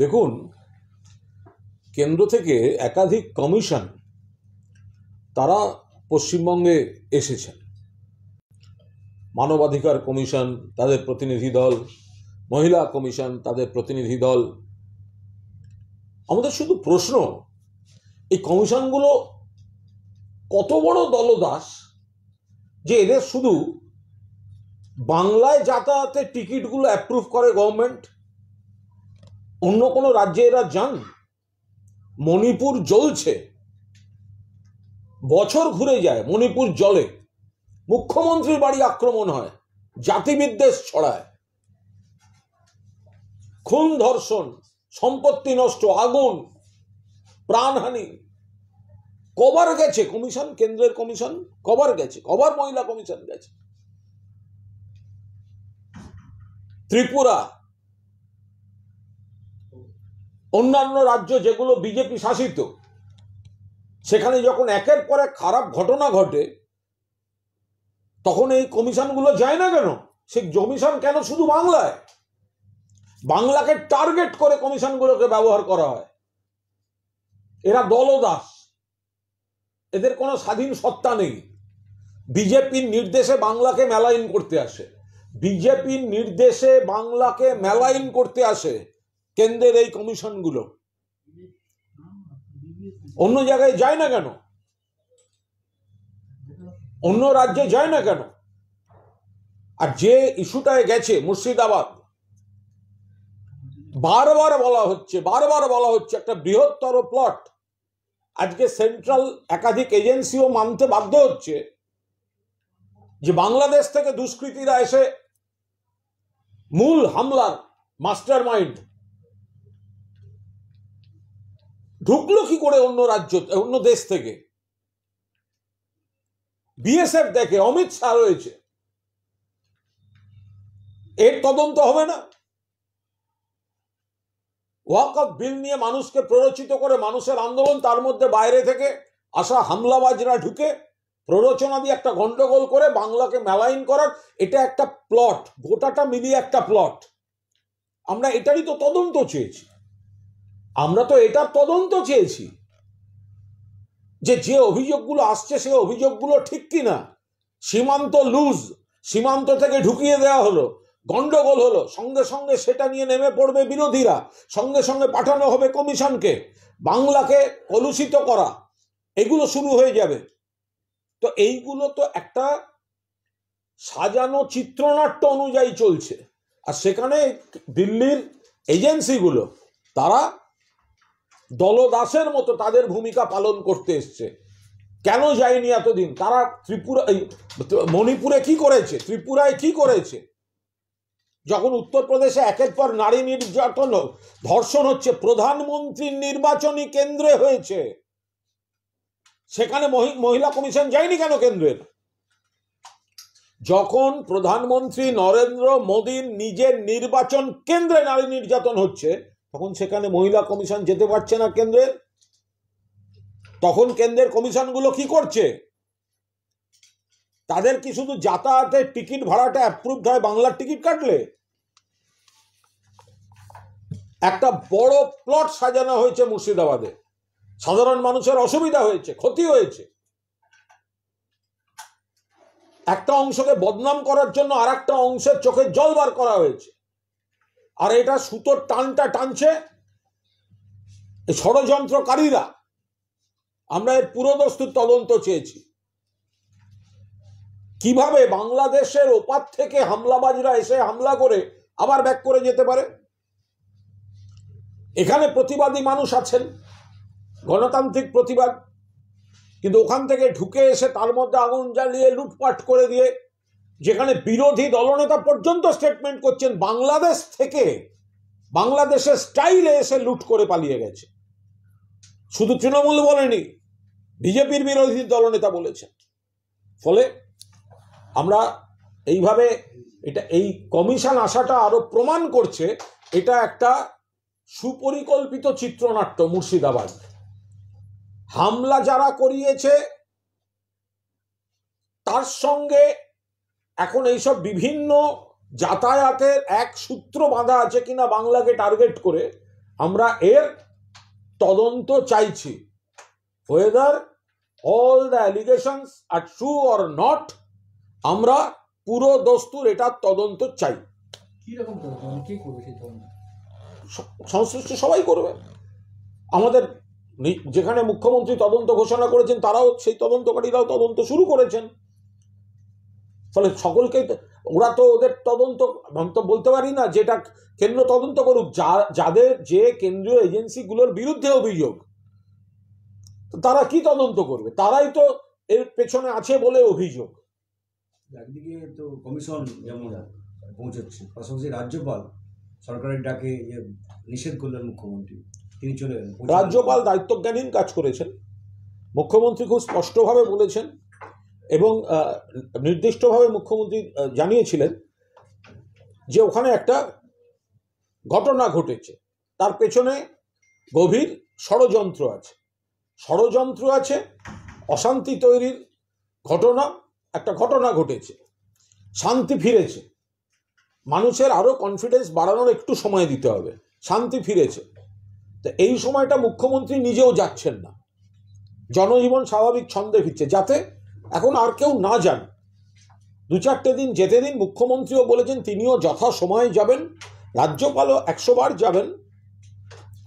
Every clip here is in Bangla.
দেখুন, কেন্দ্র থেকে একাধিক কমিশন তারা পশ্চিমবঙ্গে এসেছেন। মানবাধিকার কমিশন, তাদের প্রতিনিধি দল, মহিলা কমিশন, তাদের প্রতিনিধি দল। আমাদের শুধু প্রশ্ন, এই কমিশনগুলো কত বড় দলদাস যে এদের শুধু বাংলায় যাতায়াতের টিকিটগুলো অ্যাপ্রুভ করে গভর্নমেন্ট, অন্য কোনো রাজ্যে এরা যান? মণিপুর জ্বলছে, বছর ঘুরে যায়, মণিপুর জ্বলে, মুখ্যমন্ত্রীর বাড়ি আক্রমণ হয়, জাতিবিদ্বেষ ছড়ায়, খুন ধর্ষণ, সম্পত্তি নষ্ট, আগুন, প্রাণহানি। কবার গেছে কমিশন, কেন্দ্রের কমিশন কবার গেছে? কবার মহিলা কমিশন গেছে? ত্রিপুরা, অন্যান্য রাজ্য যেগুলো বিজেপি শাসিত, সেখানে যখন একের পর এক খারাপ ঘটনা ঘটে তখন এই কমিশনগুলো যায় না কেন? সেই কমিশন কেন শুধু বাংলায়? বাংলাকে টার্গেট করে কমিশনগুলোকে ব্যবহার করা হয়। এরা দলদাস, এদের কোনো স্বাধীন সত্তা নেই। বিজেপির নির্দেশে বাংলাকে মেলাইন করতে আসে, বিজেপির নির্দেশে বাংলাকে মেলাইন করতে আসে কেন্দ্রের এই কমিশনগুলো। অন্য জায়গায় যায় না কেন? অন্য রাজ্যে যায় না কেন? আর যে ইস্যুটায় গেছে মুর্শিদাবাদ, বারবার বলা হচ্ছে একটা বৃহত্তর প্লট। আজকে সেন্ট্রাল একাধিক এজেন্সিও মানতে বাধ্য হচ্ছে যে বাংলাদেশ থেকে দুষ্কৃতীরা এসে মূল হামলার মাস্টার মাইন্ড। ঢুকলো কি করে অন্য রাজ্য, অন্য দেশ থেকে? বিএসএফ দেখে, অমিত শাহ রয়েছে, এর তদন্ত হবে না? ওয়াকফ বিল নিয়ে মানুষকে প্ররোচিত করে মানুষের আন্দোলন, তার মধ্যে বাইরে থেকে আসা হামলাবাজরা ঢুকে প্ররোচনা দিয়ে একটা গন্ডগোল করে বাংলাকে মেলাইন করার, এটা একটা প্লট, গোটাটা মিলিয়ে একটা প্লট। আমরা এটারই তো তদন্ত চেয়েছি, আমরা তো এটার তদন্ত চেয়েছি যে যে অভিযোগগুলো আসছে সে অভিযোগগুলো ঠিক কিনা। সীমান্ত লুজ, সীমান্ত থেকে ঢুকিয়ে দেওয়া হলো, গন্ডগোল হলো, সঙ্গে সঙ্গে সেটা নিয়ে নেমে পড়বে বিরোধীরা, সঙ্গে সঙ্গে পাঠানো হবে কমিশনকে, বাংলাকে কলুষিত করা, এগুলো শুরু হয়ে যাবে। তো এইগুলো তো একটা সাজানো চিত্রনাট্য অনুযায়ী চলছে। আর সেখানে দিল্লির এজেন্সিগুলো তারা দলদাসের মতো তাদের ভূমিকা পালন করতে এসছে। কেন যায়নি এতদিন? তারা মণিপুরে কি করেছে, ত্রিপুরায় কি করেছে? যখন উত্তরপ্রদেশে একের পর নারী নির্যাতন, ধর্ষণ হচ্ছে, প্রধানমন্ত্রীর নির্বাচনী কেন্দ্রে হয়েছে, সেখানে মহিলা কমিশন যায়নি কেন কেন্দ্রের? যখন প্রধানমন্ত্রী নরেন্দ্র মোদীর নিজের নির্বাচন কেন্দ্রে নারী নির্যাতন হচ্ছে, তখন সেখানে মহিলা কমিশন যেতে পারছে না কেন্দ্রের। তখন কেন্দ্রের কমিশনগুলো কি করছে? তাদের কি শুধু যাতায়াতের টিকিট ভাড়াটা অ্যাপ্রুভড হয় বাংলার টিকিট কাটলে? একটা বড় প্লট সাজানো হয়েছে মুর্শিদাবাদে, সাধারণ মানুষের অসুবিধা হয়েছে, ক্ষতি হয়েছে। একটা অংশকে বদনাম করার জন্য আর একটা অংশের চোখে জল বার করা হয়েছে। আর এটা সুতোর টানটা টানছে এই ষড়যন্ত্রকারীরা। আমরা এর পুরোদস্তুর তদন্ত চেয়েছি। কিভাবে বাংলাদেশের ওপার থেকে হামলাবাজরা এসে হামলা করে আবার ব্যাক করে যেতে পারে? এখানে প্রতিবাদী মানুষ আছেন, গণতান্ত্রিক প্রতিবাদ, কিন্তু ওখান থেকে ঢুকে এসে তার মধ্যে আগুন জ্বালিয়ে লুটপাট করে দিয়ে, যেখানে বিরোধী দলনেতা পর্যন্ত স্টেটমেন্ট করছেন বাংলাদেশ থেকে, বাংলাদেশের স্টাইলে এসে লুট করে পালিয়ে গেছে। শুধু তৃণমূল বলেনি, বিজেপির বিরোধী দলনেতা বলেছেন। ফলে আমরা এইভাবে এই কমিশন আসাটা আরো প্রমাণ করছে এটা একটা সুপরিকল্পিত চিত্রনাট্য। মুর্শিদাবাদ হামলা যারা করিয়েছে তার সঙ্গে এখন এইসব বিভিন্ন যাতায়াতের এক সূত্র বাঁধা আছে কিনা বাংলাকে টার্গেট করে, আমরা এর তদন্ত চাইছি। whether all the allegations are true or not, আমরা পুরো দস্তুর এটা তদন্ত চাই। কি রকম তদন্ত, কে করবে সেই তদন্ত? সংশ্লিষ্ট সবাই করবে। আমাদের যেখানে মুখ্যমন্ত্রী তদন্ত ঘোষণা করেছেন তারাও, সেই তদন্তকারীরাও তদন্ত শুরু করেছেন। ফলে সকলকে, ওরা তো ওদের তদন্ত তো বলতে পারি না যেটা কেন্দ্র তদন্ত করুক, যাদের যে কেন্দ্রীয় এজেন্সিগুলোর বিরুদ্ধে অভিযোগ, তারা কি তদন্ত করবে? তারাই তো এর পেছনে আছে বলে অভিযোগ। একদিকে তো কমিশন যেমন পৌঁছচ্ছে, পাশাপাশি রাজ্যপাল সরকারের ডাকে নিষেধ করলেন মুখ্যমন্ত্রী, তিনি চলে গেলেন। রাজ্যপাল দায়িত্বজ্ঞানহীন কাজ করেছেন। মুখ্যমন্ত্রী খুব স্পষ্টভাবে বলেছেন এবং নির্দিষ্টভাবে মুখ্যমন্ত্রী জানিয়েছিলেন যে ওখানে একটা ঘটনা ঘটেছে, তার পেছনে গভীর ষড়যন্ত্র আছে। ষড়যন্ত্র আছে, অশান্তি তৈরির ঘটনা, একটা ঘটনা ঘটেছে, শান্তি ফিরেছে, মানুষের আরো কনফিডেন্স বাড়ানোর একটু সময় দিতে হবে, শান্তি ফিরেছে। তো এই সময়টা মুখ্যমন্ত্রী নিজেও যাচ্ছেন না, জনজীবন স্বাভাবিক ছন্দে ফিরছে, যাতে এখন আর কেউ না যান। 2-4 দিন যেতে দিন। মুখ্যমন্ত্রীও বলেছেন তিনিও যথা সময়ে যাবেন, রাজ্যপালও 100 বার যাবেন।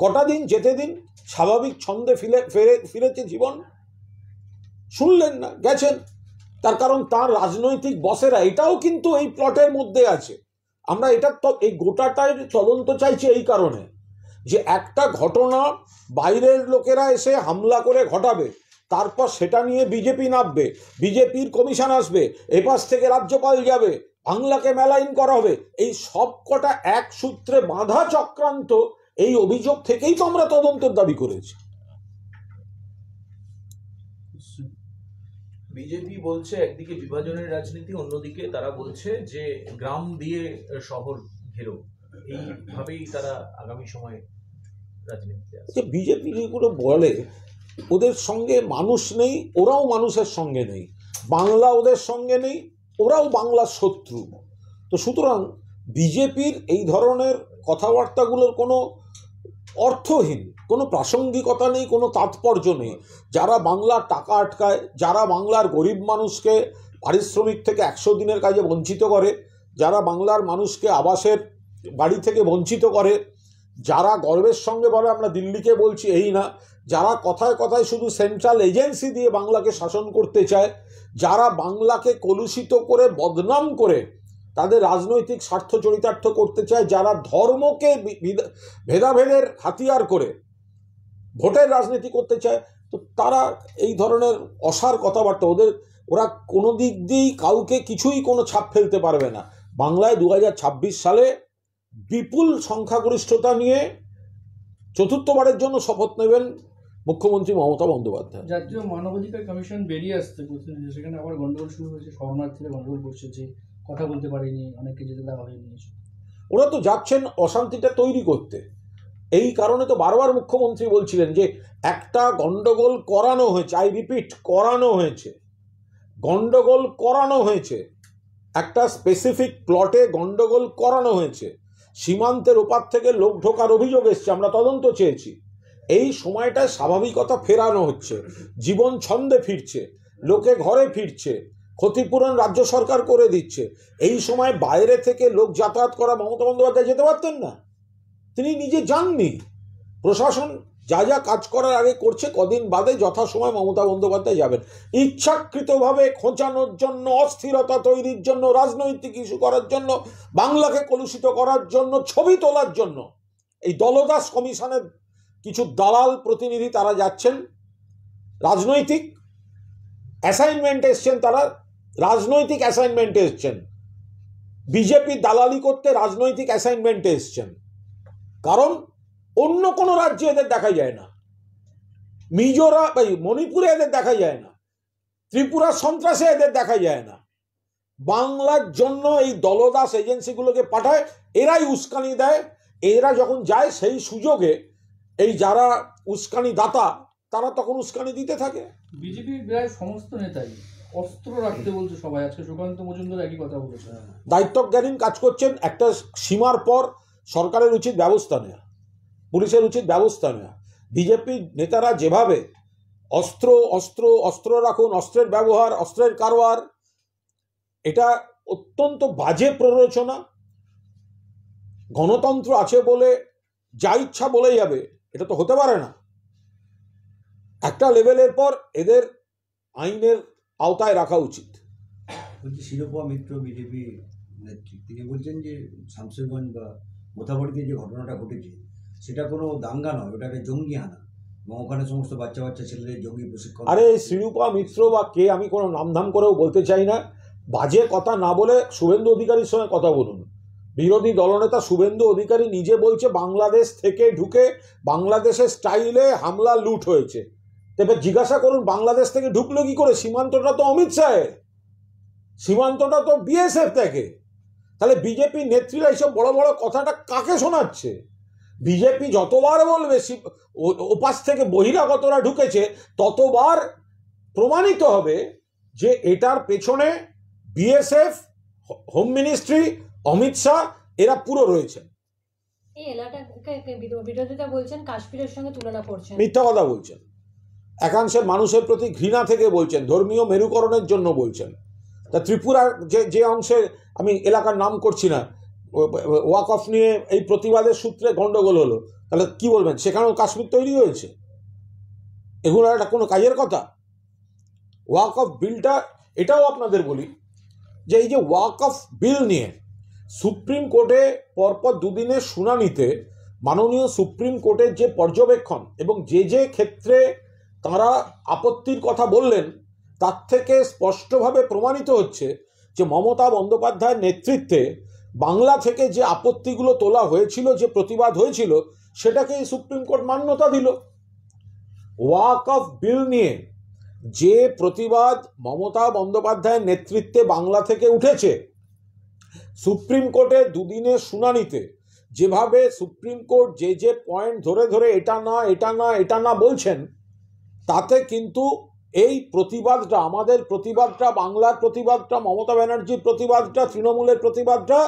কটা দিন যেতে দিন, স্বাভাবিক ছন্দে ফিরেছে জীবন। শুনলেন না, গেছেন। তার কারণ তার রাজনৈতিক বসেরা এটাও কিন্তু এই প্লটের মধ্যে আছে। আমরা এটা এই গোটাটাই তদন্ত চাইছি এই কারণে যে একটা ঘটনা বাইরের লোকেরা এসে হামলা করে ঘটাবে, তারপর সেটা নিয়ে বিজেপি নামবে, বিজেপির কমিশন আসবে, এপাশ থেকে রাজ্যপাল যাবে, বাংলাকে মেলাইন করা হবে। এই সব কটা এক সূত্রে বাঁধা চক্রান্ত, এই অভিযোগ থেকেই তো আমরা তদন্তের দাবি করেছি। বিজেপি বলছে একদিকে বিভাজনের রাজনীতি, অন্যদিকে তারা বলছে যে গ্রাম দিয়ে শহর ঘেরো, এইভাবেই তারা আগামী সময়ে রাজনীতিতে আসবে। বিজেপি যেগুলো বলে, ওদের সঙ্গে মানুষ নেই, ওরাও মানুষের সঙ্গে নেই, বাংলা ওদের সঙ্গে নেই, ওরাও বাংলার শত্রু। তো সুতরাং বিজেপির এই ধরনের কথাবার্তাগুলোর কোনো অর্থহীন, কোনো প্রাসঙ্গিকতা নেই, কোনো তাৎপর্য নেই। যারা বাংলার টাকা আটকায়, যারা বাংলার গরিব মানুষকে পারিশ্রমিক থেকে 100 দিনের কাজে বঞ্চিত করে, যারা বাংলার মানুষকে আবাসের বাড়ি থেকে বঞ্চিত করে, যারা গর্বের সঙ্গে বলে আমরা দিল্লিকে বলছি, এই না, যারা কথায় কথায় শুধু সেন্ট্রাল এজেন্সি দিয়ে বাংলাকে শাসন করতে চায়, যারা বাংলাকে কলুষিত করে বদনাম করে তাদের রাজনৈতিক স্বার্থ চরিতার্থ করতে চায়, যারা ধর্মকে ভেদাভেদের হাতিয়ার করে ভোটের রাজনীতি করতে চায়, তো তারা এই ধরনের অসার কথাবার্তা, ওরা কোনো দিক দিয়েই কাউকে কিছুই কোনো ছাপ ফেলতে পারবে না। বাংলায় 2026 সালে বিপুল সংখ্যাগরিষ্ঠতা নিয়ে চতুর্থবারের জন্য শপথ নেবেন মুখ্যমন্ত্রী মমতা বন্দ্যোপাধ্যায়। জাতীয় মানবাধিকার কমিশন বেরিয়ে আসতে, সেখানে আবার গন্ডগোল শুরু হয়েছে, শরণার্থীরা গন্ডগোল করছে যে কথা বলতে পারেনি, অনেককে যেতে দেওয়া হয়নি। ওরা তো যাচ্ছেন অশান্তিটা তৈরি করতে। এই কারণে তো বারবার মুখ্যমন্ত্রী বলছিলেন যে একটা গন্ডগোল করানো হয়েছে, আই রিপিট, করানো হয়েছে, গন্ডগোল করানো হয়েছে, একটা স্পেসিফিক প্লটে গন্ডগোল করানো হয়েছে, সীমান্তের ওপার থেকে লোক ঢোকার অভিযোগ এসছে, আমরা তদন্ত চেয়েছি। এই সময়টায় স্বাভাবিকতা ফেরানো হচ্ছে, জীবন ছন্দে ফিরছে, লোকে ঘরে ফিরছে, ক্ষতিপূরণ রাজ্য সরকার করে দিচ্ছে। এই সময় বাইরে থেকে লোক যাতায়াত করা মমতা বন্দ্যোপাধ্যায় যেতে পারতেন না, তিনি নিজে যাননি। প্রশাসন যা যা কাজ করার আগে করছে, কদিন বাদে যথাসময় মমতা বন্দ্যোপাধ্যায় যাবেন। ইচ্ছাকৃতভাবে খোঁচানোর জন্য, অস্থিরতা তৈরির জন্য, রাজনৈতিক ইস্যু করার জন্য, বাংলাকে কলুষিত করার জন্য, ছবি তোলার জন্য এই দলদাস কমিশনের কিছু দালাল প্রতিনিধি তারা যাচ্ছেন। রাজনৈতিক অ্যাসাইনমেন্টে এসছেন, তারা রাজনৈতিক অ্যাসাইনমেন্টে এসছেন, বিজেপি দালালি করতে রাজনৈতিক অ্যাসাইনমেন্টে এসছেন। কারণ অন্য কোনো রাজ্যে এদের দেখা যায় না, মণিপুরে এদের দেখা যায় না, ত্রিপুরার সন্ত্রাসে এদের দেখা যায় না। বাংলার জন্য এই দলদাস এজেন্সিগুলোকে পাঠায়, এরাই উস্কানি দেয়। এরা যখন যায় সেই সুযোগে এই যারা উস্কানি দাতা তারা তখন উস্কানি দিতে থাকে। বিজেপির প্রায় সমস্ত নেতাই অস্ত্র রাখতে বলছে সবাই, আজকে সুকান্ত মজুমদার একই কথা বলেছে। দায়িত্বজ্ঞানহীন কাজ করছেন। একটা সীমার পর সরকারের উচিত ব্যবস্থা নেওয়া, পুলিশের উচিত ব্যবস্থা নেওয়া। বিজেপি নেতারা যেভাবে অস্ত্র অস্ত্র অস্ত্র রাখুন, অস্ত্রের ব্যবহার, অস্ত্রের কারবার, এটা অত্যন্ত বাজে প্ররোচনা। গণতন্ত্র আছে বলে যা ইচ্ছা বলে যাবে, এটা তো হতে পারে না। একটা লেভেলের পর এদের আইনের আওতায় রাখা উচিত। বলছি শিরোপা মিত্র বিজেপি নেত্রী, তিনি বলছেন যে শামসেরগঞ্জ বা মোথাবাড়িতে যে ঘটনাটা ঘটেছে সেটা কোনো দাঙ্গা নয়, ওটা একটা জঙ্গি হানা, এবং ওখানে সমস্ত বাচ্চা বাচ্চা ছেলেদের জঙ্গি প্রশিক্ষণ। আরে শিরূপা মিত্র বা কে, আমি কোনো নামধাম করেও বলতে চাই না। বাজে কথা না বলে শুভেন্দু অধিকারীর সঙ্গে কথা বলুন। বিরোধী দলনেতা শুভেন্দু অধিকারী নিজে বলছে বাংলাদেশ থেকে ঢুকে বাংলাদেশের স্টাইলে হামলা লুট হয়েছে। তবে জিজ্ঞাসা করুন বাংলাদেশ থেকে ঢুকলো কি করে? সীমান্তটা তো অমিত শাহের, সীমান্তটা তো বিএসএফ থেকে। তাহলে বিজেপি নেত্রীরা এইসব বড় বড় কথাটা কাকে শোনাচ্ছে? বিজেপি যতবার বলবে ওপাশ থেকে বহিরাগতরা ঢুকেছে, ততবার প্রমাণিত হবে যে এটার পেছনে BSF, home ministry, Amit Shah এরা পুরো রয়েছে। এই এলাকাকে বিরোধিতা বলছেন, কাশ্মীরের সঙ্গে তুলনা করছেন, মিথ্যা কথা বলছেন। একাংশের মানুষের প্রতি ঘৃণা থেকে বলছেন, ধর্মীয় মেরুকরণের জন্য বলছেন। তা ত্রিপুরার যে অংশে, আমি এলাকার নাম করছি না, ওয়াক অফ নিয়ে এই প্রতিবাদের সূত্রে গন্ডগোল হলো, তাহলে কি বলবেন সেখানেও কাশ্মীর তৈরি হয়েছে? এগুলো একটা কোনো কাজের কথা? ওয়াক অফ বিলটা, এটাও আপনাদের বলি যে এই যে ওয়াক অফ বিল নিয়ে সুপ্রিম কোর্টে পরপর দুদিনের শুনানিতে মাননীয় সুপ্রিম কোর্টের যে পর্যবেক্ষণ এবং যে ক্ষেত্রে তারা আপত্তির কথা বললেন, তার থেকে স্পষ্টভাবে প্রমাণিত হচ্ছে যে মমতা বন্দ্যোপাধ্যায়ের নেতৃত্বে বাংলা থেকে যে আপত্তিগুলো তোলা হয়েছিল, যে প্রতিবাদ হয়েছিল, সেটাকে সুপ্রিম কোর্ট মান্যতা দিল। ওয়াক অফ বিল নিয়ে যে প্রতিবাদ মমতা বন্দ্যোপাধ্যায়ের নেতৃত্বে বাংলা থেকে উঠেছে, সুপ্রিম কোর্টের দুদিনের শুনানিতে যেভাবে সুপ্রিম কোর্ট যে পয়েন্ট ধরে ধরে এটা না এটা না এটা না বলছেন, তাতে কিন্তু এই প্রতিবাদটা, আমাদের প্রতিবাদটা, বাংলার প্রতিবাদটা, মমতা ব্যানার্জির প্রতিবাদটা, তৃণমূলের প্রতিবাদটা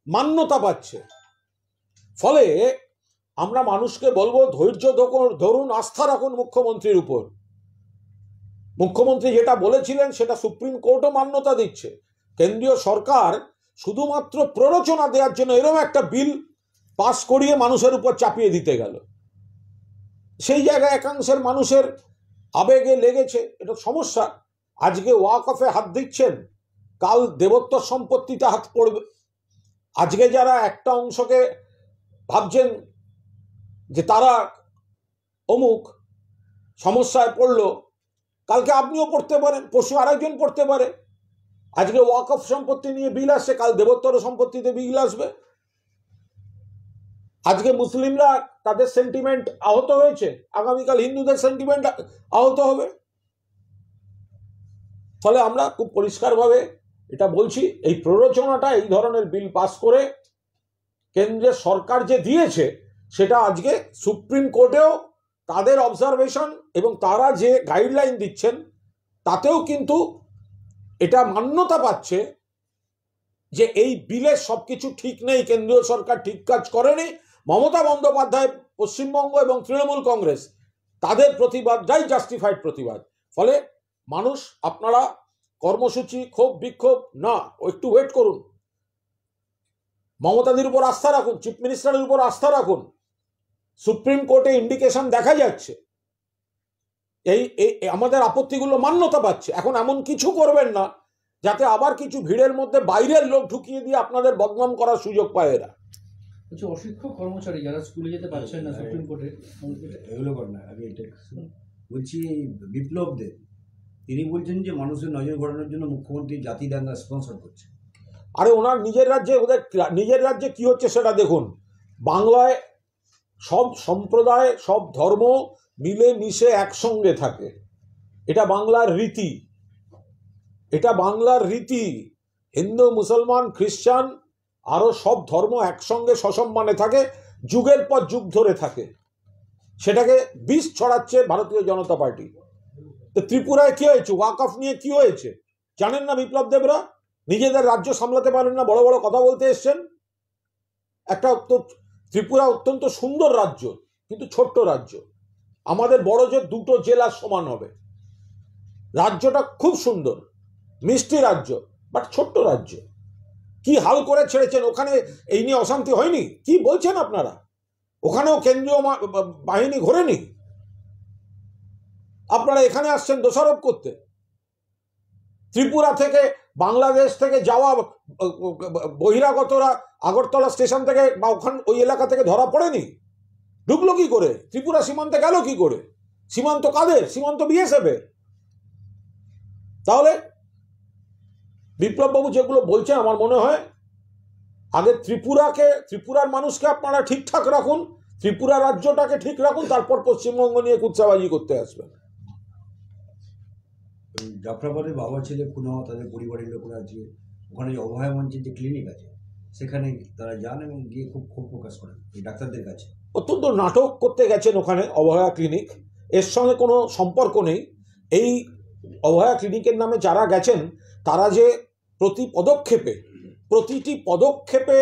মান্যতা পাচ্ছে। ফলে আমরা মানুষকে বলবো ধৈর্য ধরুন, আস্থা রাখুন মুখ্যমন্ত্রীর উপর। মুখ্যমন্ত্রী যেটা বলেছিলেন সেটা সুপ্রিম কোর্টও মান্যতা দিচ্ছে। কেন্দ্রীয় সরকার শুধুমাত্র প্ররোচনা দেওয়ার জন্য এরকম একটা বিল পাস করিয়ে মানুষের উপর চাপিয়ে দিতে গেল। সেই জায়গায় একাংশের মানুষের আবেগে লেগেছে, এটা সমস্যা। আজকে ওয়াক অফে হাত দিচ্ছেন, কাল দেবোত্তর সম্পত্তিতে হাত পড়বে। আজকে যারা একটা অংশকে ভাবছেন যে তারা অমুক সমস্যায় পড়লো, কালকে আপনিও পড়তে পারেন, পরশু আরেকজন পড়তে পারে। আজকে ওয়াক অফ সম্পত্তি নিয়ে বিল আসছে, কাল দেবোত্তর সম্পত্তিতে বিল আসবে। আজকে মুসলিমরা তাদের সেন্টিমেন্ট আহত হয়েছে, আগামীকাল হিন্দুদের সেন্টিমেন্ট আহত হবে। ফলে আমরা খুব পরিষ্কারভাবে এটা বলছি, এই প্ররোচনাটা, এই ধরনের বিল পাস করে কেন্দ্রের সরকার যে দিয়েছে, সেটা আজকে সুপ্রিম কোর্টেও তাদের অবজারভেশন এবং তারা যে গাইডলাইন দিচ্ছেন, তাতেও কিন্তু এটা মান্যতা পাচ্ছে যে এই বিলের সবকিছু ঠিক নেই, কেন্দ্রীয় সরকার ঠিক কাজ করেনি। মমতা বন্দ্যোপাধ্যায়, পশ্চিমবঙ্গ এবং তৃণমূল কংগ্রেস, তাদের প্রতিবাদটাই জাস্টিফাইড প্রতিবাদ। ফলে মানুষ, আপনারা কর্মসূচি, ক্ষোভ বিক্ষোভ না, একটু ওয়েট করুন। মমতাদির উপর আস্থা রাখুন, চিফ মিনিস্টারের উপর আস্থা রাখুন। সুপ্রিম কোর্টে ইন্ডিকেশন দেখা যাচ্ছে, এই আমাদের আপত্তিগুলো মান্যতা পাচ্ছে। এখন এমন কিছু করবেন না যাতে আবার কিছু ভিড়ের মধ্যে বাইরের লোক ঢুকিয়ে দিয়ে আপনাদের বদনাম করার সুযোগ পায় এরা। অশিক্ষক কর্মচারী যারা স্কুলে যেতে পারছেন না, সুপ্রিম কোর্টে এগুলো কর না। আগে এটা বলছি, বিপ্লব দেব তিনি বলছেন যে মানুষের নজর ঘোরানোর জন্য মুখ্যমন্ত্রী জাতি দাঙ্গা স্পন্সর করছে। আরে ওনার নিজের রাজ্যে, ওদের নিজের রাজ্যে কি হচ্ছে সেটা দেখুন। বাংলায় সব সম্প্রদায়, সব ধর্ম মিলে মিশে একসঙ্গে থাকে, এটা বাংলার রীতি। এটা বাংলার রীতি। হিন্দু, মুসলমান, খ্রিস্টান, আরো সব ধর্ম একসঙ্গে সসম্মানে থাকে, যুগের পর যুগ ধরে থাকে। সেটাকে বিষ ছড়াচ্ছে ভারতীয় জনতা পার্টি। তো ত্রিপুরায় কি হয়েছে, ওয়াকফ নিয়ে কি হয়েছে জানেন না বিপ্লব দেবরা? নিজেদের রাজ্য সামলাতে পারেন না, বড় বড় কথা বলতে এসছেন। একটা ত্রিপুরা অত্যন্ত সুন্দর রাজ্য, কিন্তু ছোট্ট রাজ্য। আমাদের বড় যে দুটো জেলা সমান হবে। রাজ্যটা খুব সুন্দর, মিষ্টি রাজ্য, বাট ছোট্ট রাজ্য। কি হাল করে ছেড়েছেন ওখানে, এই নিয়ে অশান্তি হয়নি? কি বলছেন আপনারা? ওখানেও কেন্দ্রীয় বাহিনী ঘোরেনি, আপনারা এখানে আসছেন দোষারোপ করতে। ত্রিপুরা থেকে বাংলাদেশ থেকে যাওয়া বহিরাগতরা আগরতলা স্টেশন থেকে বা ওখানে ওই এলাকা থেকে ধরা পড়েনি? ঢুকলো কি করে? ত্রিপুরা সীমান্তে গেল কি করে? সীমান্ত কাদের? সীমান্ত বিএসএফ এর। তাহলে বিপ্লববাবু যেগুলো বলছেন, আমার মনে হয় আগে ত্রিপুরার মানুষকে আপনারা ঠিকঠাক রাখুন, ত্রিপুরা রাজ্যটাকে ঠিক রাখুন, তারপর পশ্চিমবঙ্গ নিয়ে কুৎসাবাজি করতে আসবেন। জাফরাবাদের বাবা ছেলে খুন হওয়া, তাদের পরিবারের লোকরা আছে, ওখানে যে অভয়া মঞ্চের যে ক্লিনিক আছে সেখানে তারা যান এবং গিয়ে খুব ক্ষোভ প্রকাশ করেন এই ডাক্তারদের কাছে। অত্যন্ত নাটক করতে গেছেন ওখানে অভয়া ক্লিনিক, এর সঙ্গে কোনো সম্পর্ক নেই। এই অভয়া ক্লিনিকের নামে যারা গেছেন তারা যে প্রতিটি পদক্ষেপে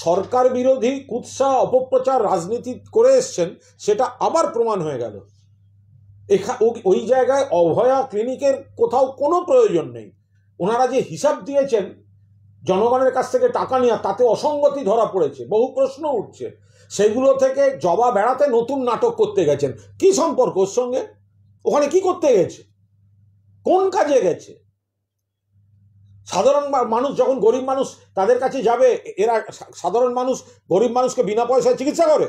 সরকার বিরোধী কুৎসা অপপ্রচার রাজনীতি করে এসছেন, সেটা আবার প্রমাণ হয়ে গেল। ওই জায়গায় অভয়া ক্লিনিকের কোথাও কোনো প্রয়োজন নেই। ওনারা যে হিসাব দিয়েছেন জনগণের কাছ থেকে টাকা নিয়ে, তাতে অসঙ্গতি ধরা পড়েছে, বহু প্রশ্ন উঠছে। সেগুলো থেকে জবাব এড়াতে নতুন নাটক করতে গেছেন। কি সম্পর্ক ওর সঙ্গে? ওখানে কি করতে গেছে? কোন কাজে গেছে? সাধারণ মানুষ যখন, গরিব মানুষ তাদের কাছে যাবে, এরা সাধারণ মানুষ গরিব মানুষকে বিনা পয়সায় চিকিৎসা করে?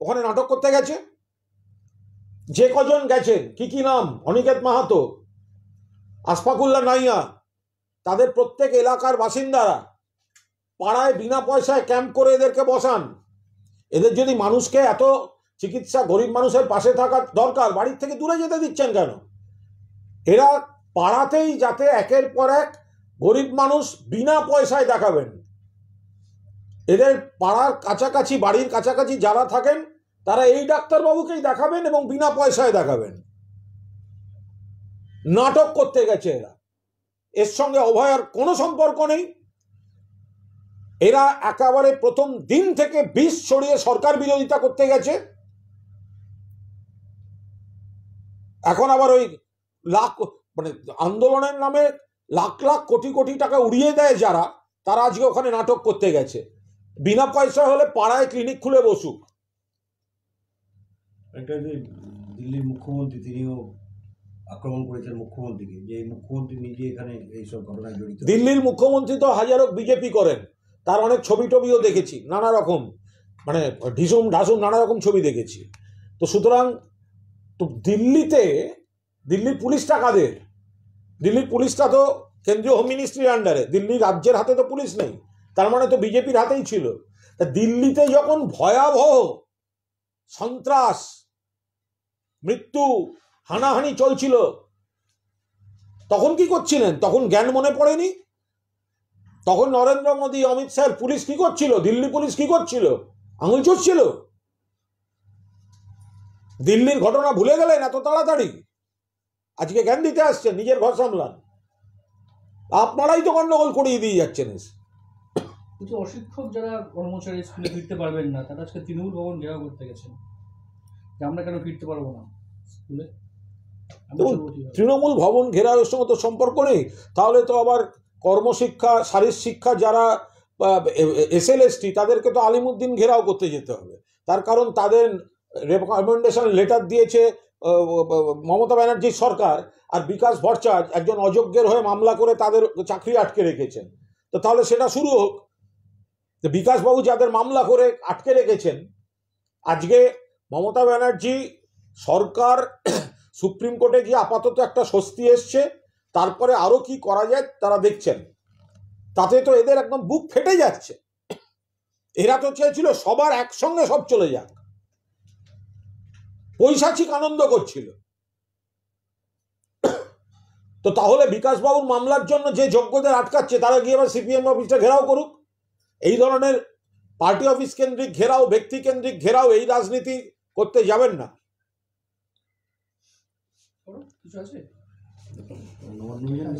ওখানে নাটক করতে গেছে। যে কজন গেছেন, কি নাম? অনিকেত মাহাতো, আশফাকুল্লাহ নাইয়া, তাদের প্রত্যেক এলাকার বাসিন্দারা পাড়ায় বিনা পয়সায় ক্যাম্প করে এদেরকে বসান। এদের যদি মানুষকে এত চিকিৎসা, গরিব মানুষের পাশে থাকা দরকার, বাড়ির থেকে দূরে যেতে দিচ্ছেন কেন? এরা পাড়াতেই যাতে একের পর এক গরিব মানুষ বিনা পয়সায় দেখাবেন। এদের পাড়ার কাছাকাছি, বাড়ির কাছাকাছি যারা থাকেন তারা এই ডাক্তারবাবুকেই দেখাবেন এবং বিনা পয়সায় দেখাবেন। নাটক করতে গেছে এরা। এর সঙ্গে অভয়ার কোনো সম্পর্ক নেই। এরা একেবারে প্রথম দিন থেকে বিষ ছড়িয়ে সরকার বিরোধিতা করতে গেছে। এখন আবার ওই আন্দোলনের নামে লাখ লাখ কোটি কোটি টাকা উড়িয়ে দেয় যারা, তারা আজকে ওখানে নাটক করতে গেছে। বিনা পয়সা হলে পাড়ায় ক্লিনিক খুলে বসুক। একটা যে দিল্লির মুখ্যমন্ত্রী, তিনিও আক্রমণ করেছেন মুখ্যমন্ত্রীকে, যে মুখ্যমন্ত্রী নিজে এখানে এইসব ঘটনায় জড়িত। দিল্লির মুখ্যমন্ত্রী তো হাজারো বিজেপি করেন, তার অনেক ছবি টবিও দেখেছি, নানা রকম ঢিসুম ঢাসুম নানা রকম ছবি দেখেছি। তো সুতরাং তো দিল্লির পুলিশটা কাদের? দিল্লির পুলিশটা তো কেন্দ্রীয় হোম মিনিস্ট্রির আন্ডারে, দিল্লি রাজ্যের হাতে তো পুলিশ নেই, তার মানে তো বিজেপির হাতেই ছিল। তা দিল্লিতে যখন ভয়াবহ সন্ত্রাস, মৃত্যু, হানাহানি চলছিল, তখন কি করছিলেন? তখন জ্ঞান মনে পড়েনি? তখন নরেন্দ্র মোদী, অমিত শাহ, পুলিশ কি করছিল? দিল্লি পুলিশ কি করছিল? আঙুল চড়ছিল? দিল্লির ঘটনা ভুলে গেলেন এত তাড়াতাড়ি? আজকে জ্ঞান দিতে আসছেন, নিজের ঘর সামলান। আপনারাই তো গন্ডগোল করিয়ে দিয়ে যাচ্ছেন। কিন্তু অশিক্ষক যারা কর্মচারী স্কুলে ফিরতে পারবেন না, তারা আজকে তৃণমূল ভবন ঘেরাও করতে গেছেন যে আমরা কেন ফিরতে পারবো না স্কুলে। তৃণমূল ভবন ঘেরাওয়ের সঙ্গে তো সম্পর্ক নেই। তাহলে তো আবার কর্মশিক্ষা, শারীর শিক্ষা যারা SLST, তাদেরকে তো আলিমুদ্দিন ঘেরাও করতে যেতে হবে। তার কারণ তাদের রেকমেন্ডেশন লেটার দিয়েছে মমতা ব্যানার্জির সরকার, আর বিকাশ ভট্টাচার্য একজন অযোগ্যের হয়ে মামলা করে তাদের চাকরি আটকে রেখেছেন। তো তাহলে সেটা শুরু হোক। বিকাশবাবু যাদের মামলা করে আটকে রেখেছেন, আজকে মমতা ব্যানার্জি সরকার সুপ্রিম কোর্টে গিয়ে আপাতত একটা স্বস্তি এসছে, তারপরে আরো কি করা যায় তারা দেখছেন। তাতে তো এদের একদম বুক ফেটে যাচ্ছে। এরা তো চেয়েছিল সবার একসঙ্গে সব চলে যাক, পৈশাচিক আনন্দ করছিল। তো তাহলে বিকাশবাবুর মামলার জন্য যে যোগ্যদের আটকাচ্ছে, তারা গিয়ে এবার CPM অফিসটা ঘেরাও করুক। এই ধরনের পার্টি অফিস কেন্দ্রিক ঘেরাও, ব্যক্তি কেন্দ্রিক ঘেরাও, এই রাজনীতি করতে যাবেন না। কিছু আছে নবান্ন অভিযান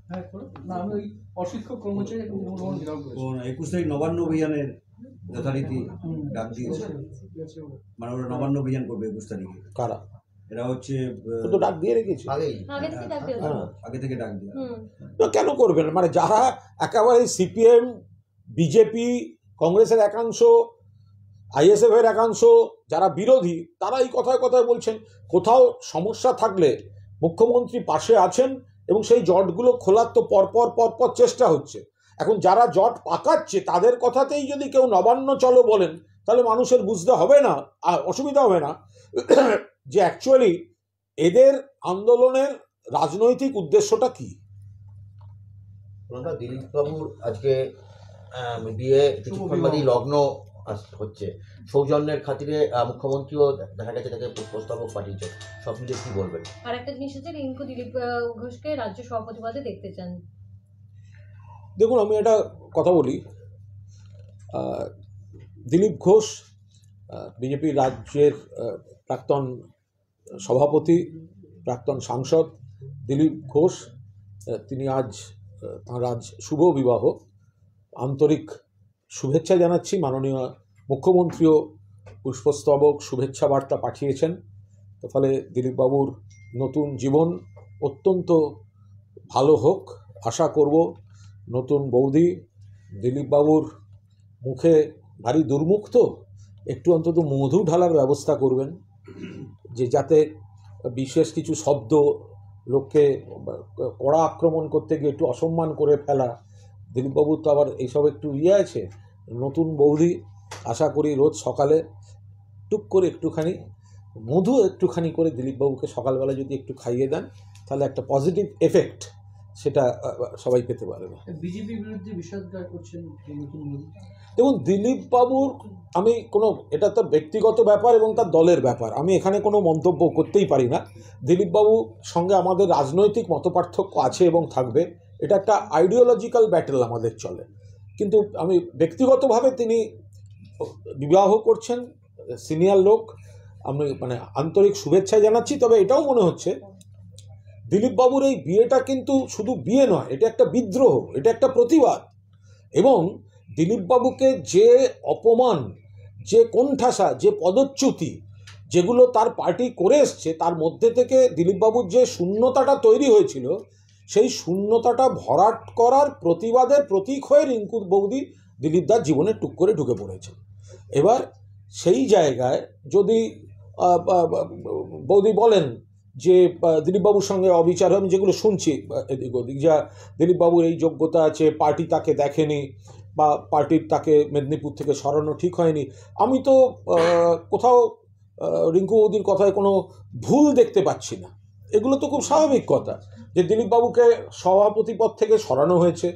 হ্যাঁ করো। না আমি ওই অশিক্ষক কর্মচারী এখন তৃণমূল ভবন ঘেরাও করেছি। 21 তারিখ নবান্ন অভিযানের যথারীতি ডাক দিয়েছে, মানে ওরা নবান্ন অভিযান করবে 21 তারিখে। কারা? এরা হচ্ছে ও তো ডাক দিয়ে রেখেছে। আগে থেকে ডাক দেওয়া হ্যাঁ। আগে থেকে ডাক দেওয়া। না, কেন করবেন? মানে যারা একেবারে সিপিএম, বিজেপি, কংগ্রেসের একাংশ, আইএসএফ এর একাংশ, যারা বিরোধী, তারা এই কথায় কথায় বলছেন কোথাও সমস্যা থাকলে মুখ্যমন্ত্রী পাশে আছেন এবং সেই জটগুলো খোলার তো পরপর চেষ্টা হচ্ছে। এখন যারা জট পাকাচ্ছে তাদের কথাতেই যদি কেউ নবান্ন চলো বলেন, তাহলে মানুষের বুঝতে হবে না, অসুবিধা হবে না যে অ্যাকচুয়ালি এদের আন্দোলনের রাজনৈতিক উদ্দেশ্যটা কি। দিলীপ বাবুর আজকে বিয়ে কিছুক্ষণ বাদেই লগ্ন হচ্ছে, সৌজন্যের খাতিরে মুখ্যমন্ত্রীও দেখা গেছে তাকে প্রস্তাবক পাঠিয়েছে, সব মিলিয়ে কি বলবেন? আর একটা জিনিস হচ্ছে রিঙ্কু দিলীপ ঘোষকে রাজ্য সভাপতি পদে দেখতে চান। দেখুন, আমি একটা কথা বলি, দিলীপ ঘোষ বিজেপি রাজ্যের প্রাক্তন সভাপতি, প্রাক্তন সাংসদ দিলীপ ঘোষ, তিনি তাঁর আজ শুভ বিবাহ। আন্তরিক শুভেচ্ছা জানাচ্ছি। মাননীয় মুখ্যমন্ত্রীও পুষ্পস্তবক শুভেচ্ছা বার্তা পাঠিয়েছেন। তো ফলে দিলীপবাবুর নতুন জীবন অত্যন্ত ভালো হোক আশা করব। নতুন বৌদি দিলীপবাবুর মুখে ভারী দুর্মুখ, তো একটু অন্তত মধু ঢালার ব্যবস্থা করবেন, যে যাতে বিশেষ কিছু শব্দ লোককে কড়া আক্রমণ করতে গিয়ে একটু অসম্মান করে ফেলা। দিলীপবাবুর তো আবার এইসব একটু আছে। নতুন বৌদি আশা করি রোজ সকালে টুক করে একটুখানি মধু একটুখানি করে দিলীপবাবুকে সকালবেলা যদি একটু খাইয়ে দেন, তাহলে একটা পজিটিভ এফেক্ট সেটা সবাই পেতে পারবে। বিজেপি বিরুদ্ধে বিষোদ্গার করছেন নতুন মোদী। দেখুন, দিলীপবাবুর আমি এটা তার ব্যক্তিগত ব্যাপার এবং তার দলের ব্যাপার, আমি এখানে কোনো মন্তব্য করতেই পারি না। দিলীপবাবুর সঙ্গে আমাদের রাজনৈতিক মতপার্থক্য আছে এবং থাকবে, এটা একটা আইডিওলজিক্যাল ব্যাটেল আমাদের চলে। কিন্তু আমি ব্যক্তিগতভাবে তিনি বিবাহ করছেন, সিনিয়র লোক, আমি আন্তরিক শুভেচ্ছা জানাচ্ছি। তবে এটাও মনে হচ্ছে দিলীপবাবুর এই বিয়েটা কিন্তু শুধু বিয়ে নয়, এটা একটা বিদ্রোহ, এটা একটা প্রতিবাদ। এবং দিলীপবাবুকে যে অপমান, যে কোণঠাসা, যে পদচ্যুতি যেগুলো তার পার্টি করে এসছে, তার মধ্যে থেকে দিলীপবাবুর যে শূন্যতাটা তৈরি হয়েছিল, সেই শূন্যতাটা ভরাট করার প্রতিবাদের প্রতীক হয়ে রিঙ্কু বৌদি দিলীপদার জীবনে টুক করে ঢুকে পড়েছে। এবার সেই জায়গায় যদি বৌদি বলেন যে দিলীপবাবুর সঙ্গে অবিচার, আমি যেগুলো শুনছি এদিক ওদিক, যা দিলীপবাবুর এই যোগ্যতা আছে, পার্টি তাকে দেখেনি বা পার্টির তাকে মেদিনীপুর থেকে সরানো ঠিক হয়নি, আমি তো কোথাও রিঙ্কু বৌদির কথায় কোনো ভুল দেখতে পাচ্ছি না। এগুলো তো খুব স্বাভাবিক কথা যে দিলীপবাবুকে সভাপতি পদ থেকে সরানো হয়েছে,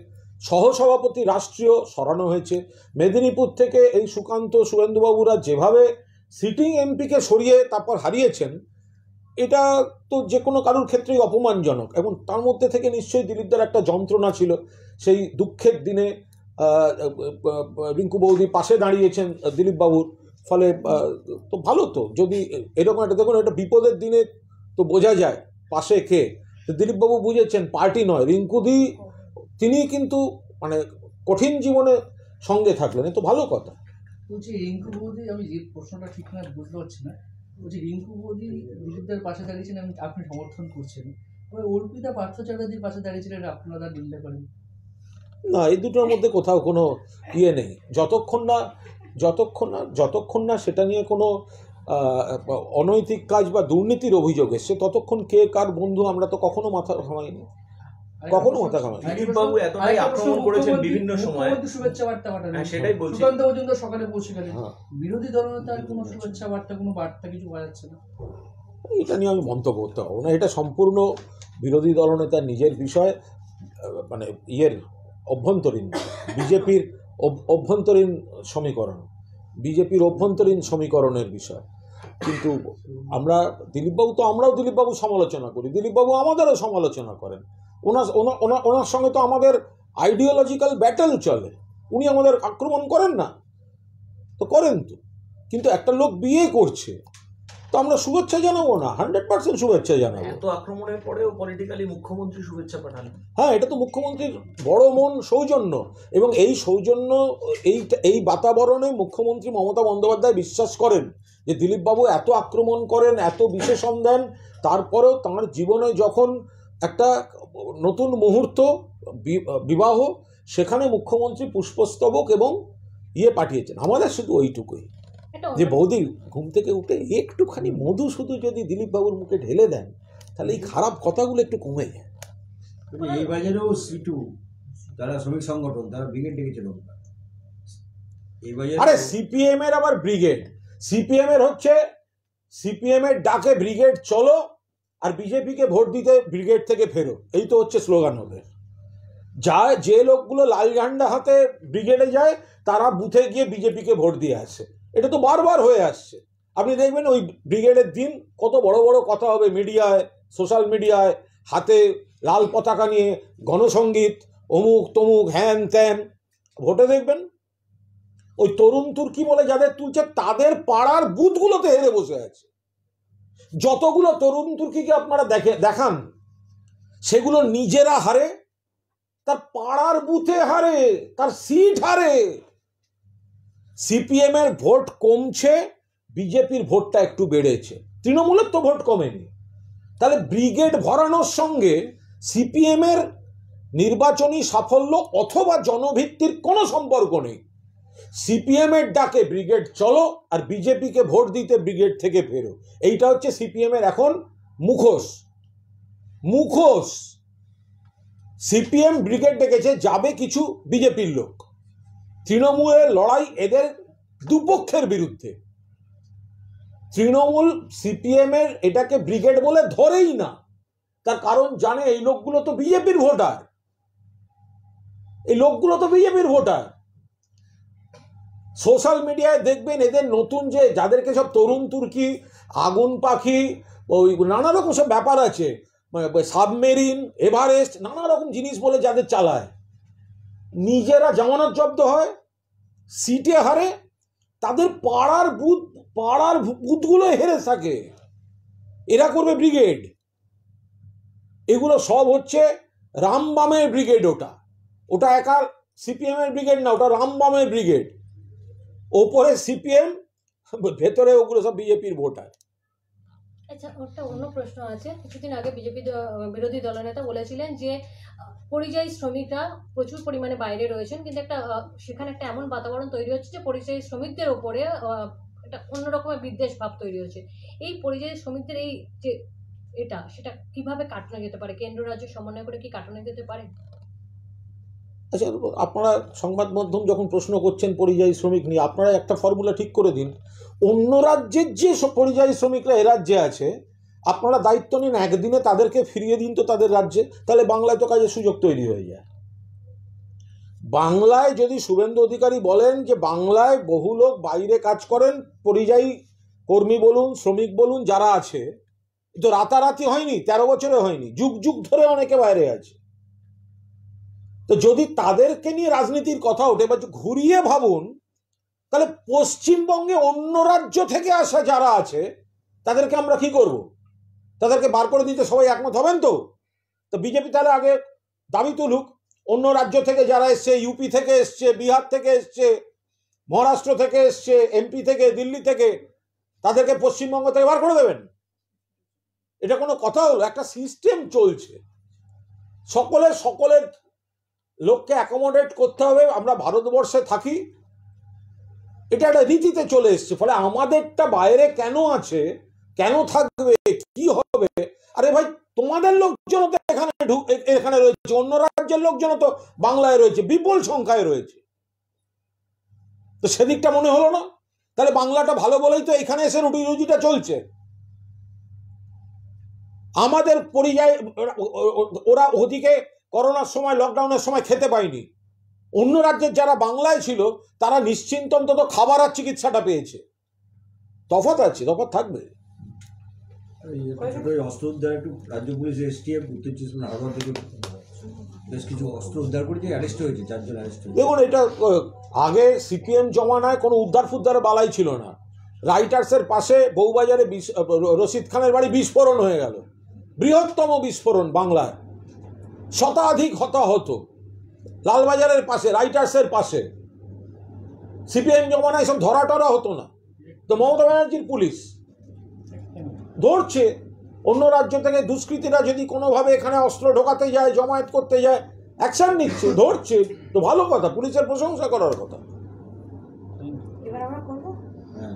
সহসভাপতি রাষ্ট্রীয় সরানো হয়েছে। মেদিনীপুর থেকে এই সুকান্ত শুভেন্দুবাবুরা যেভাবে সিটিং এমপিকে সরিয়ে তারপর হারিয়েছেন, এটা তো যে কোনো কারোর ক্ষেত্রেই অপমানজনক। এবং তার মধ্যে থেকে নিশ্চয়ই দিলীপদার একটা যন্ত্রণা ছিল। সেই দুঃখের দিনে রিঙ্কু বৌদি পাশে দাঁড়িয়েছেন দিলীপবাবুর, ফলে তো ভালো। তো যদি এরকম একটা, দেখুন, একটা বিপদের দিনে তো বোঝা যায় পাশে কে। দিলীপবাবু বুঝেছেন পার্টি নয়, রিঙ্কুদি তিনি কিন্তু কঠিন জীবনে সঙ্গে থাকলেন, এ তো ভালো কথা। বলছি রিঙ্কু বৌদি, আমি যে প্রশ্নটা ঠিক না বুঝতে পারছি না, বলছি রিঙ্কু বৌদি দিলীপদের পাশে দাঁড়িয়েছেন, আপনি সমর্থন করছেন, অর্পিতা পার্থ চ্যাটার্জির পাশে দাঁড়িয়েছিলেন, আপনারা নিন্দা করেন না, এই দুটোর মধ্যে কোথাও কোনো নেই। যতক্ষণ না সেটা নিয়ে কোনো অনৈতিক কাজ বা দুর্নীতির অভিযোগ এসছে, ততক্ষণ কে কার বন্ধু আমরা তো কখনো মাথা ঘামাইনি, কখনো মাথা ঘামাইনি। দিলীপবাবু এতটাই আক্রমণ করেছেন বিভিন্ন সময়, শুভেচ্ছা বার্তা পাঠানো, সেটাই বলছি, সুকান্ত পর্যন্ত সকালে পৌঁছে গেলেন, বিরোধী দলনেতার কোনো শুভেচ্ছা বার্তা, কোনো বার্তা কিছু পাওয়া যাচ্ছে না। এটা নিয়ে আমি মন্তব্য করতে পারবো না, এটা সম্পূর্ণ বিরোধী দলনেতার নিজের বিষয়, অভ্যন্তরীণ বিজেপির অভ্যন্তরীণ সমীকরণ, বিজেপির অভ্যন্তরীণ সমীকরণের বিষয়। কিন্তু আমরাও দিলীপবাবু সমালোচনা করি, দিলীপবাবু আমাদেরও সমালোচনা করেন। ওনার সঙ্গে তো আমাদের আইডিওলজিক্যাল ব্যাটেল চলে, উনি আমাদের আক্রমণ করেন না, তো করেন তো। কিন্তু একটা লোক বিয়ে করছে, তো আমরা শুভেচ্ছা জানাবো না? 100% শুভেচ্ছা জানাবো। এত আক্রমণের পরেও পলিটিক্যালি মুখ্যমন্ত্রী শুভেচ্ছা পাঠান। হ্যাঁ, এটা তো মুখ্যমন্ত্রীর বড় মন, সৌজন্য, এবং এই সৌজন্য, এই বাতাবরণে মুখ্যমন্ত্রী মমতা বন্দ্যোপাধ্যায় বিশ্বাস করেন যে দিলীপবাবু এত আক্রমণ করেন, এত বিশেষণ দেন, তারপরেও তাঁর জীবনে যখন একটা নতুন মুহূর্ত, বিবাহ, সেখানে মুখ্যমন্ত্রী পুষ্পস্তবক এবং পাঠিয়েছেন। আমাদের শুধু ওইটুকুই যে বৌদি ঘুম থেকে উঠে একটুখানি মধু শুধু যদি দিলীপবাবুর মুখে ঢেলে দেন, তাহলে এই খারাপ কথাগুলো একটু কমে যায়। এই বাজারেও সিটু, তারা শ্রমিক সংগঠন, তারা ব্রিগেড ডেকেছিল। এই বাজারে আরে সিপিএম এর আবার ব্রিগেড, সিপিএম এর হচ্ছে সিপিএম এর ডাকে ব্রিগেড চলো, আর বিজেপিকে ভোট দিতে ব্রিগেড থেকে ফেরো, এই তো হচ্ছে স্লোগান ওদের। যে লোকগুলো লাল ঝান্ডা হাতে ব্রিগেডে যায়, তারা বুথে গিয়ে বিজেপিকে ভোট দিয়ে আসে। এটা তো বারবার হয়ে আসছে। আপনি দেখবেন ওই ব্রিগেডের দিন কত বড় বড় কথা হবে মিডিয়ায়, সোশ্যাল মিডিয়ায়, হাতে লাল পতাকা নিয়ে গণসঙ্গীত, অমুক তমুক, হ্যান ত্যান। ভোটে দেখবেন ওই তরুণ তুর্কি বলে যাদের তুলছে, তাদের পাড়ার বুথগুলোতে হেরে বসে আছে। যতগুলো তরুণ তুর্কিকে আপনারা দেখান, সেগুলো নিজেরা হারে, তার পাড়ার বুথে হারে, তার সিট হারে। সিপিএম এর ভোট কমছে, বিজেপির ভোটটা একটু বেড়েছে, তৃণমূলের তো ভোট কমেনি। তাহলে ব্রিগেড ভরানোর সঙ্গে সিপিএম এর নির্বাচনী সাফল্য অথবা জনভিত্তির কোনো সম্পর্ক নেই। সিপিএম এর ডাকে ব্রিগেড চলো, আর বিজেপিকে ভোট দিতে ব্রিগেড থেকে ফেরো, এইটা হচ্ছে সিপিএম এর এখন মুখোশ। সিপিএম ব্রিগেড ডেকেছে, যাবে কিছু বিজেপির লোক। তৃণমূলের লড়াই এদের দুপক্ষের বিরুদ্ধে। তৃণমূল সিপিএম এর এটাকে ব্রিগেড বলে ধরেই না, তার কারণ জানে এই লোকগুলো তো বিজেপির ভোটার, সোশ্যাল মিডিয়ায় দেখবেন এদের নতুন যে যাদেরকে সব তরুণ তুর্কি, আগুন পাখি, ওই নানা রকম সব ব্যাপার আছে, সাবমেরিন, এভারেস্ট, নানা রকম জিনিস বলে যাদের চালায়, নিজেরা জামানত জব্দ হয়, সিটে হারে, তাদের পাড়ার বুথগুলো হেরে থাকে। এরা করবে ব্রিগেড। এগুলো সব হচ্ছে রামবামের ব্রিগেড। ওটা একা সিপিএম এর ব্রিগেড না, ওটা রামবামের ব্রিগেড। ওপরে সিপিএম, ভেতরে ওগুলো সব বিজেপির ভোটার। আচ্ছা, একটা অন্য প্রশ্ন আছে। কিছুদিন আগে বিজেপি বিরোধী দলনেতা বলেছিলেন যে পরিযায়ী শ্রমিকরা প্রচুর পরিমাণে বাইরে রয়েছেন, কিন্তু সেখানে একটা এমন বাতাবরণ তৈরি হচ্ছে যে পরিযায়ী শ্রমিকদের ওপরে একটা অন্যরকমের বিদ্বেষ ভাব তৈরি হচ্ছে। এই পরিযায়ী শ্রমিকদের এই যে সেটা কিভাবে কাটানো যেতে পারে? কেন্দ্র রাজ্য সমন্বয় করে কি কাটানো যেতে পারে? আচ্ছা, আপনারা সংবাদ মাধ্যম যখন প্রশ্ন করছেন পরিযায়ী শ্রমিক নিয়ে, আপনারা একটা ফর্মুলা ঠিক করে দিন। অন্য রাজ্যের যে পরিযায়ী শ্রমিকরা এ রাজ্যে আছে, আপনারা দায়িত্ব নিন, একদিনে তাদেরকে ফিরিয়ে দিন তো তাদের রাজ্যে, তাহলে বাংলায় তো কাজের সুযোগ তৈরি হয়ে যায়। বাংলায় যদি শুভেন্দু অধিকারী বলেন যে বাংলায় বহু লোক বাইরে কাজ করেন, পরিযায়ী কর্মী বলুন, শ্রমিক বলুন, যারা আছে, তো রাতারাতি হয়নি, 13 বছরে হয়নি, যুগ যুগ ধরে অনেকে বাইরে আছে। তো যদি তাদেরকে নিয়ে রাজনীতির কথা ওঠে, বা ঘুরিয়ে ভাবুন, তাহলে পশ্চিমবঙ্গে অন্য রাজ্য থেকে আসা যারা আছে তাদেরকে আমরা কি করব? তাদেরকে বার করে দিতে সবাই একমত হবেন তো? তো বিজেপি তাহলে আগে দাবি তুলুক, অন্য রাজ্য থেকে যারা এসছে, ইউপি থেকে এসছে, বিহার থেকে এসছে, মহারাষ্ট্র থেকে এসছে, এমপি থেকে, দিল্লি থেকে, তাদেরকে পশ্চিমবঙ্গ থেকে বার করে দেবেন। এটা কোনো কথা হলো? একটা সিস্টেম চলছে, সকলের লোককে অ্যাকোমোডেট করতে হবে। আমরা ভারতবর্ষে থাকি, এটা একটা রীতিতে চলে এসছে। ফলে আমাদেরটা বাইরে কেন আছে, কেন থাকবে, কি হবে? আরে ভাই, তোমাদের লোকজন তো এখানে রয়েছে, অন্য রাজ্যের লোকজন তো বাংলায় রয়েছে, বিপুল সংখ্যায় রয়েছে। তো সেদিকটা মনে হলো না? তাহলে বাংলাটা ভালো বলেই তো এখানে এসে রুটি রুজিটা চলছে। আমাদের পরিযায়ী, ওরা ওদিকে করোনার সময়, লকডাউনের সময় খেতে পায়নি। অন্য রাজ্যের যারা বাংলায় ছিল তারা নিশ্চিন্ত অন্তত খাবার আর চিকিৎসাটা পেয়েছে। তফাৎ আছে, তফাৎ থাকবে। অস্ত্র উদ্ধার একটু রাজ্য পুলিশ, এসটিএফ, উত্তর চব্বিশ পরগনা হাওড়া থেকে বেশ কিছু অস্ত্র উদ্ধার করেছে, অ্যারেস্ট হয়েছে, 4 জন অ্যারেস্ট হয়েছে। দেখুন, এটা আগে সিপিএম জমানায় কোনো উদ্ধার ফুদ্ধার বালাই ছিল না। রাইটার্সের পাশে বউবাজারে রশিদ খানের বাড়ি বিস্ফোরণ হয়ে গেল, বৃহত্তম বিস্ফোরণ বাংলায়, শতাধিক হতাহত। লালবাজারের পাশে, রাইটার্সের পাশে, সিপিএম জমানায় সব ধরা টরা হতো না, তো মমতা ব্যানার্জির পুলিশ ধরছে। অন্য রাজ্য থেকে দুষ্কৃতীরা যদি কোনোভাবে এখানে অস্ত্র ঢোকাতে যায়, জমায়েত করতে যায়, অ্যাকশন নিচ্ছে, ধরছে, তো ভালো কথা, পুলিশের প্রশংসা করার কথা। এবার আমরা করবো হ্যাঁ